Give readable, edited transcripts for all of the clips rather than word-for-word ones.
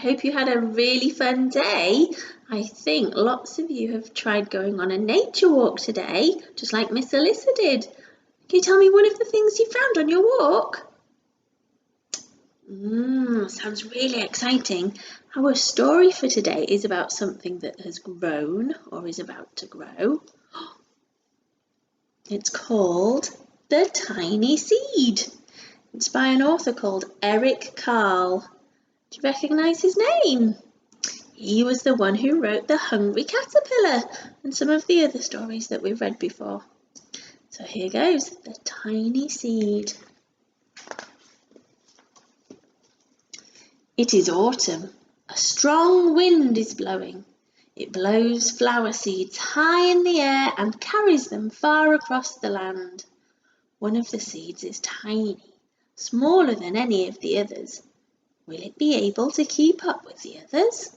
hope you had a really fun day. I think lots of you have tried going on a nature walk today, just like Miss Alyssa did. Can you tell me one of the things you found on your walk? Sounds really exciting. Our story for today is about something that has grown or is about to grow. It's called The Tiny Seed. It's by an author called Eric Carle. Do you recognise his name? He was the one who wrote The Hungry Caterpillar and some of the other stories that we've read before. So here goes, The Tiny Seed. It is autumn. A strong wind is blowing. It blows flower seeds high in the air and carries them far across the land. One of the seeds is tiny, smaller than any of the others. Will it be able to keep up with the others?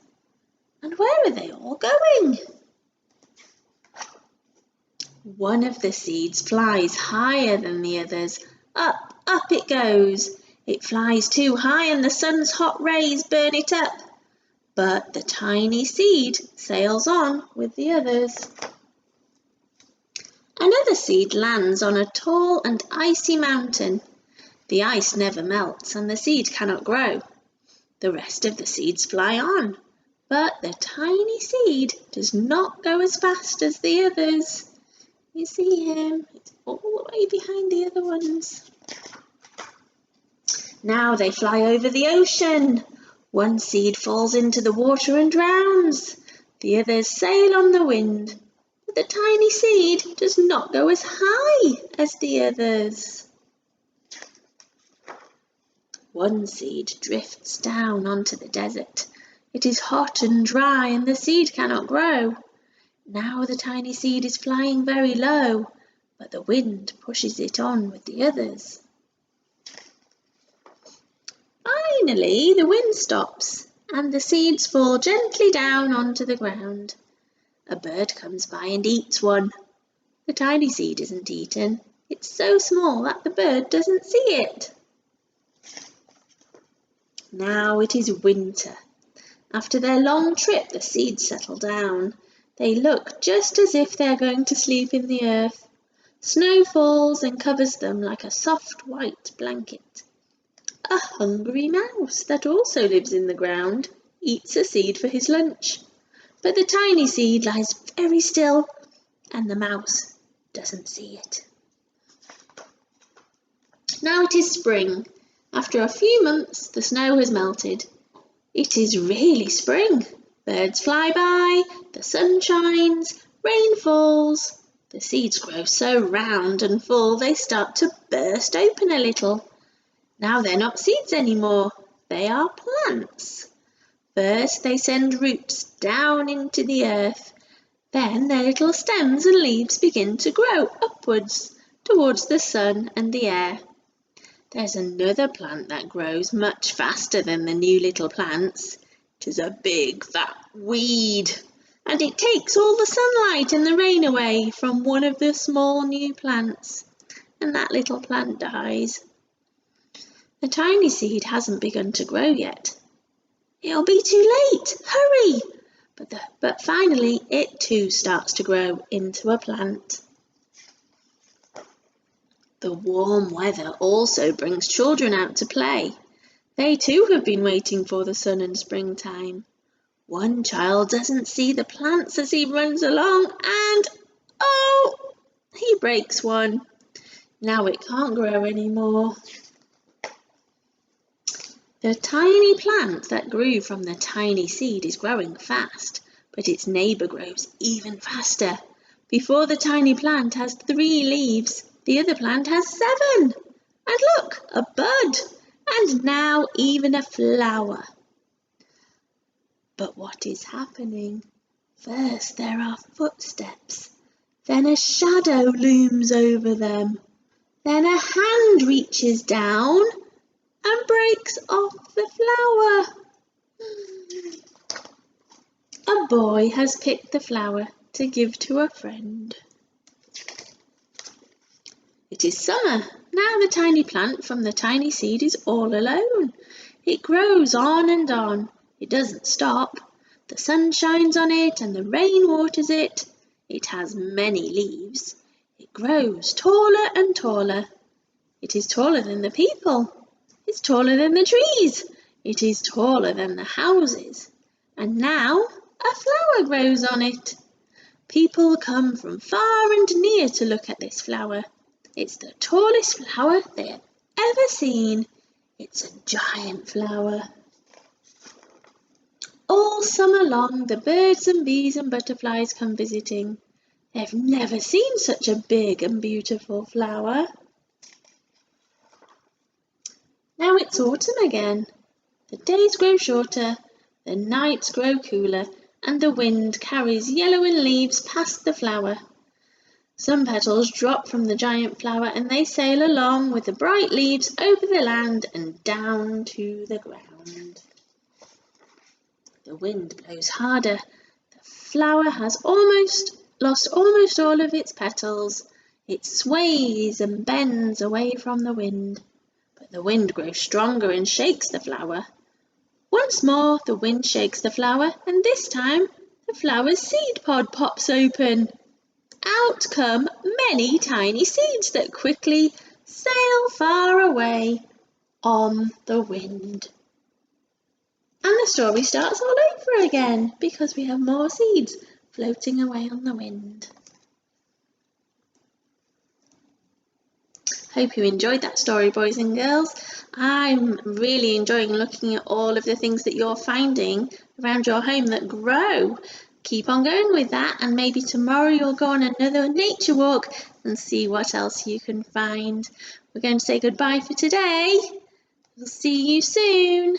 And where are they all going? One of the seeds flies higher than the others. Up, up it goes. It flies too high and the sun's hot rays burn it up. But the tiny seed sails on with the others. Another seed lands on a tall and icy mountain. The ice never melts and the seed cannot grow. The rest of the seeds fly on, but the tiny seed does not go as fast as the others. You see him? It's all the way behind the other ones. Now they fly over the ocean. One seed falls into the water and drowns. The others sail on the wind, but the tiny seed does not go as high as the others. One seed drifts down onto the desert. It is hot and dry and the seed cannot grow. Now the tiny seed is flying very low, but the wind pushes it on with the others. Finally, the wind stops and the seeds fall gently down onto the ground. A bird comes by and eats one. The tiny seed isn't eaten. It's so small that the bird doesn't see it. Now it is winter. After their long trip, the seeds settle down. They look just as if they're going to sleep in the earth. Snow falls and covers them like a soft white blanket. A hungry mouse that also lives in the ground eats a seed for his lunch. But the tiny seed lies very still and the mouse doesn't see it. Now it is spring. After a few months, the snow has melted. It is really spring. Birds fly by, the sun shines, rain falls. The seeds grow so round and full they start to burst open a little. Now they're not seeds anymore, they are plants. First they send roots down into the earth. Then their little stems and leaves begin to grow upwards towards the sun and the air. There's another plant that grows much faster than the new little plants. It is a big fat weed, and it takes all the sunlight and the rain away from one of the small new plants, and that little plant dies. The tiny seed hasn't begun to grow yet. It'll be too late, hurry! But finally it too starts to grow into a plant. The warm weather also brings children out to play. They too have been waiting for the sun and springtime. One child doesn't see the plants as he runs along and, he breaks one. Now it can't grow anymore. The tiny plant that grew from the tiny seed is growing fast, but its neighbour grows even faster. Before the tiny plant has 3 leaves, the other plant has 7. And look, a bud, and now even a flower. But what is happening? First there are footsteps, then a shadow looms over them, then a hand reaches down and breaks off the flower. A boy has picked the flower to give to a friend. It is summer. Now the tiny plant from the tiny seed is all alone. It grows on and on. It doesn't stop. The sun shines on it and the rain waters it. It has many leaves. It grows taller and taller. It is taller than the people. It's taller than the trees. It is taller than the houses. And now a flower grows on it. People come from far and near to look at this flower. It's the tallest flower they have ever seen. It's a giant flower. All summer long, the birds and bees and butterflies come visiting. They've never seen such a big and beautiful flower. Now it's autumn again. The days grow shorter, the nights grow cooler, and the wind carries yellowing leaves past the flower. Some petals drop from the giant flower and they sail along with the bright leaves over the land and down to the ground. The wind blows harder. The flower has lost almost all of its petals. It sways and bends away from the wind. But the wind grows stronger and shakes the flower. Once more the wind shakes the flower, and this time the flower's seed pod pops open. Out come many tiny seeds that quickly sail far away on the wind. And the story starts all over again because we have more seeds floating away on the wind. Hope you enjoyed that story, boys and girls. I'm really enjoying looking at all of the things that you're finding around your home that grow. Keep on going with that, and maybe tomorrow you'll go on another nature walk and see what else you can find. We're going to say goodbye for today. We'll see you soon.